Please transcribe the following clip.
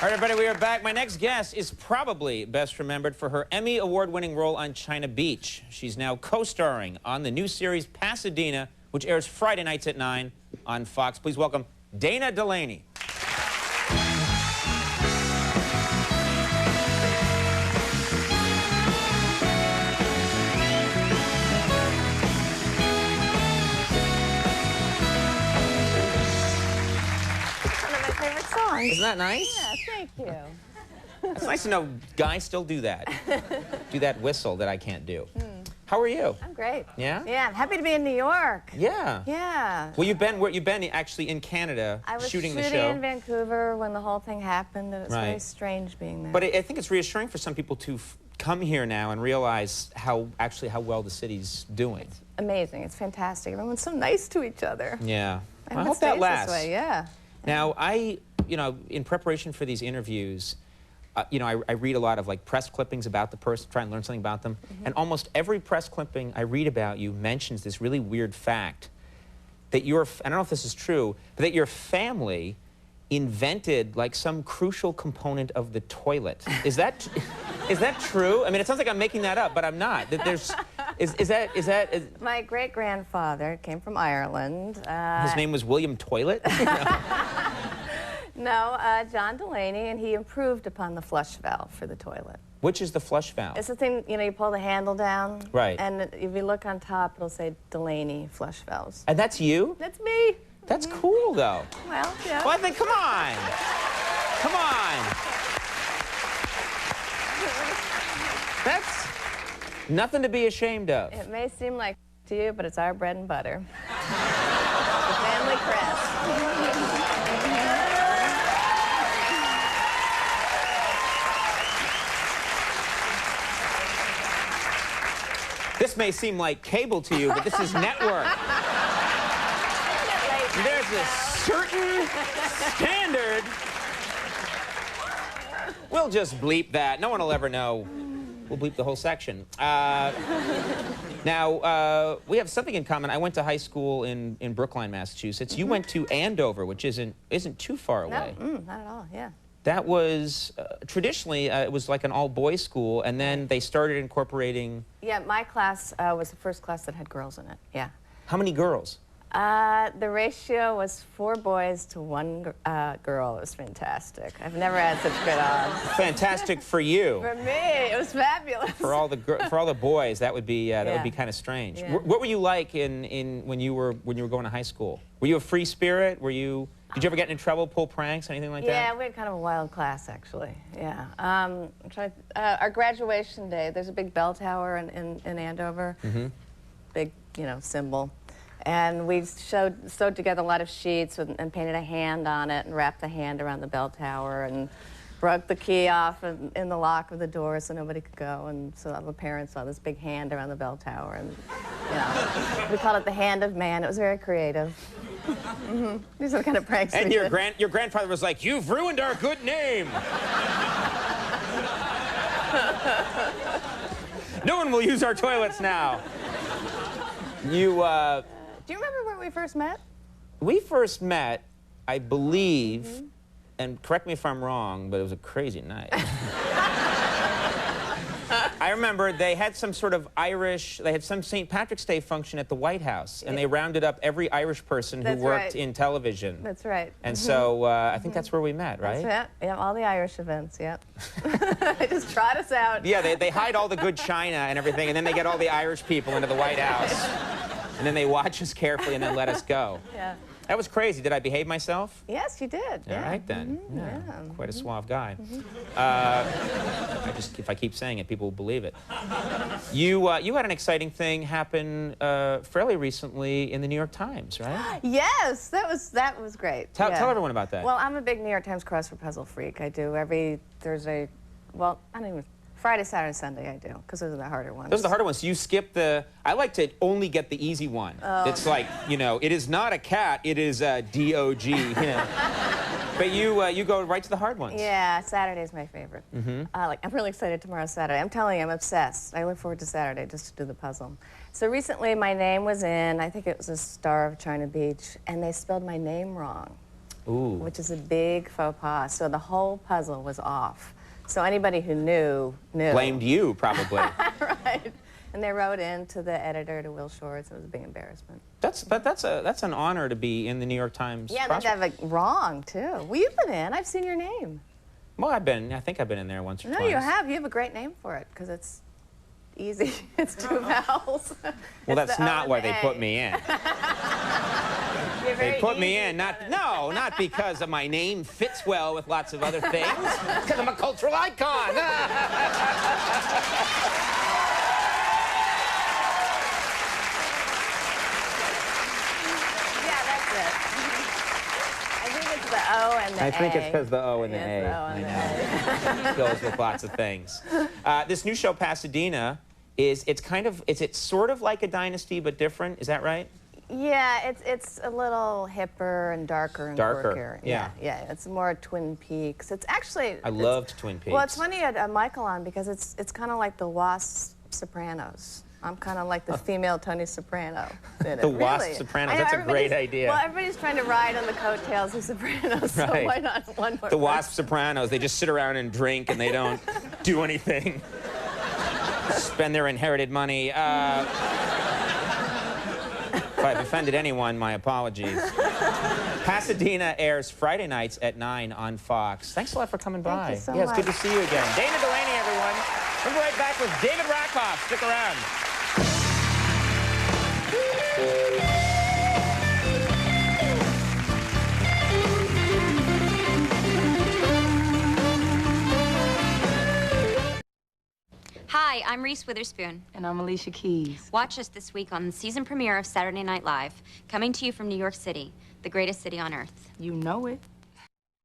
All right, everybody, we are back. My next guest is probably best remembered for her Emmy Award-winning role on China Beach. She's now co-starring on the new series Pasadena, which airs Friday nights at 9 on Fox. Please welcome Dana Delany. Isn't that nice? Yeah, thank you. It's nice to know guys still do that. Do that whistle that I can't do. How are you? I'm great. Yeah? Yeah, I'm happy to be in New York. Yeah. Yeah. Well, you've been actually in Canada shooting the show. I was shooting in Vancouver when the whole thing happened, and it was very strange being there. But I think it's reassuring for some people to come here now and realize how well the city's doing. It's amazing. It's fantastic. Everyone's so nice to each other. Yeah. And I hope that lasts. This way, yeah. Now, in preparation for these interviews, I read a lot of press clippings about the person, try and learn something about them. And almost every press clipping I read about you mentions this really weird fact that I don't know if this is true, but that your family invented some crucial component of the toilet. Is that true? I mean, it sounds like I'm making that up, but I'm not. Is that My great-grandfather came from Ireland. His name was William Toilet? No, John Delany, and he improved upon the flush valve for the toilet. Which is the flush valve? It's the thing, you pull the handle down. Right. And if you look on top, it'll say Delany flush valves. And that's you? That's me. That's cool, though. Well, yeah. Well, I think, come on. Come on. That's nothing to be ashamed of. It may seem like to you, but it's our bread and butter. The family crest. This may seem like cable to you, but this is network. There's a certain standard. We'll just bleep that. No one will ever know. We'll bleep the whole section. Now, we have something in common. I went to high school in Brookline, Massachusetts. You went to Andover, which isn't too far away. No, not at all, yeah. That was, traditionally, it was like an all-boys school, and then they started incorporating... Yeah, my class was the first class that had girls in it, yeah. How many girls? The ratio was 4 boys to 1 girl. It was fantastic. I've never had such good odds. Fantastic for you. For me, it was fabulous. For all the boys, that would be would be kind of strange. Yeah. What were you like when you were going to high school? Were you a free spirit? Did you ever get in trouble, pull pranks, anything like that? Yeah, we had kind of a wild class, actually. Yeah. Our graduation day, there's a big bell tower in Andover. Big, symbol. And we sewed together a lot of sheets and painted a hand on it and wrapped the hand around the bell tower and broke the key off in the lock of the door so nobody could go. And so all the parents saw this big hand around the bell tower. And, we called it the Hand of Man. It was very creative. These are the kind of pranks And we your did. your grandfather was like, "You've ruined our good name." No one will use our toilets now. Do you remember where we first met? We first met, I believe, and correct me if I'm wrong, but it was a crazy night. I remember they had some sort of they had some St. Patrick's Day function at the White House, and they rounded up every Irish person who worked in television. That's right. And so I think that's where we met, right? That's it. Yeah, all the Irish events, yep. They just trot us out. Yeah, they hide all the good china and everything, and then they get all the Irish people into the White House. And then they watch us carefully and then let us go. Yeah. That was crazy. Did I behave myself? Yes, you did. All right, then. Yeah. Quite a suave guy. If I keep saying it, people will believe it. You had an exciting thing happen fairly recently in the New York Times, right? Yes, that was great. Tell everyone about that. Well, I'm a big New York Times crossword puzzle freak. I do every Thursday. Well, I don't even. Friday, Saturday, Sunday I do, because those are the harder ones. Those are the harder ones. So you skip I like to only get the easy one. It's like, it is not a cat, it is a D-O-G, But you go right to the hard ones. Yeah, Saturday's my favorite. I'm really excited tomorrow's Saturday. I'm telling you, I'm obsessed. I look forward to Saturday just to do the puzzle. So recently my name was in, I think it was a Star of China Beach, and they spelled my name wrong. Ooh. which is a big faux pas. So the whole puzzle was off. So anybody who knew. Blamed you, probably. Right. And they wrote in to the editor, to Will Shores. It was a big embarrassment. That's an honor to be in the New York Times. Yeah, they'd have it wrong, too. Well, you've been in. I've seen your name. Well, I think I've been in there once or twice. No, you have. You have a great name for it, because it's easy. It's 2 vowels. Well, that's not why they put me in. They put me in, not because of my name fits well with lots of other things, because I'm a cultural icon. The O and the A. I think it's because the O and the Yes, A. the O and the A. Goes with lots of things. This new show, Pasadena, it's sort of like a Dynasty but different. Is that right? Yeah, it's a little hipper and darker and quirkier. Yeah. Yeah, it's more Twin Peaks. It's actually. I loved Twin Peaks. Well, it's funny you had Michael on because it's kind of like the Wasp Sopranos. I'm kind of like the female Tony Soprano. The Wasp Sopranos, that's a great idea. Well, everybody's trying to ride on the coattails of Sopranos, so right. why not one more The Wasp Sopranos, they just sit around and drink and they don't do anything. Spend their inherited money. If I've offended anyone, my apologies. Pasadena airs Friday nights at 9 on Fox. Thanks a lot for coming by. Thank you so Yeah, it's much. good to see you again. Dana Delany, everyone. We'll be right back with David Rakoff. Stick around. Hi, I'm Reese Witherspoon. And I'm Alicia Keys. Watch us this week on the season premiere of Saturday Night Live, coming to you from New York City, the greatest city on earth. You know it.